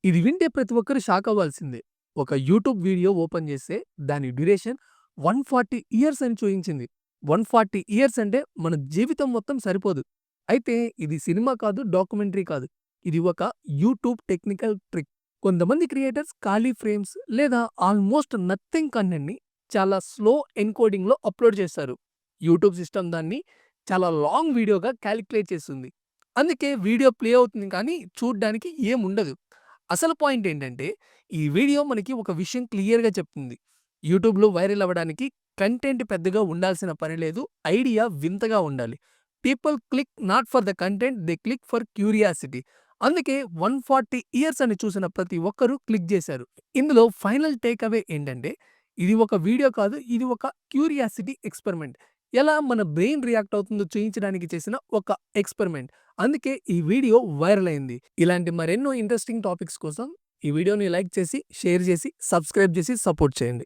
ఇది వింటే ప్రతి ఒక్కరు షాక్ అవ్వాల్సిందే. ఒక యూట్యూబ్ వీడియో ఓపెన్ చేస్తే దాని డ్యూరేషన్ 140 ఇయర్స్ అని చూయించింది. 140 ఇయర్స్ అంటే మన జీవితం మొత్తం సరిపోదు. అయితే ఇది సినిమా కాదు, డాక్యుమెంటరీ కాదు. ఇది ఒక యూట్యూబ్ టెక్నికల్ ట్రిక్. కొంతమంది క్రియేటర్స్ ఖాళీ ఫ్రేమ్స్ లేదా ఆల్మోస్ట్ నథింగ్ కంటెంట్‌ని చాలా స్లో ఎన్కోడింగ్‌లో అప్‌లోడ్ చేస్తారు. యూట్యూబ్ సిస్టమ్ దాన్ని చాలా లాంగ్ వీడియోగా కాలిక్యులేట్ చేస్తుంది. అందుకే వీడియో ప్లే అవుతుంది కానీ చూడ్డానికి ఏముండదు. అసలు పాయింట్ ఏంటంటే, ఈ వీడియో మనకి ఒక విషయం క్లియర్‌గా చెప్తుంది. యూట్యూబ్‌లో వైరల్ అవ్వడానికి కంటెంట్ పెద్దగా ఉండాల్సిన పని లేదు. ఐడియా వింతగా ఉండాలి. People click not for the content, they click for curiosity. అందుకే 140 ఇయర్స్ అని చూసిన ప్రతి ఒక్కరు క్లిక్ చేశారు. ఇందులో ఫైనల్ టేక్ అవే ఏంటంటే, ఇది ఒక వీడియో కాదు, ఇది ఒక క్యూరియాసిటీ ఎక్స్‌పెరిమెంట్. ఎలా మన బ్రెయిన్ రియాక్ట్ అవుతుందో చూయించడానికి చేసిన ఒక ఎక్స్‌పెరిమెంట్. అందుకే ఈ వీడియో వైరల్ అయింది. ఇలాంటి మరెన్నో ఇంట్రెస్టింగ్ టాపిక్స్ కోసం ఈ వీడియోని లైక్ చేసి, షేర్ చేసి, సబ్స్క్రైబ్ చేసి సపోర్ట్ చేయండి.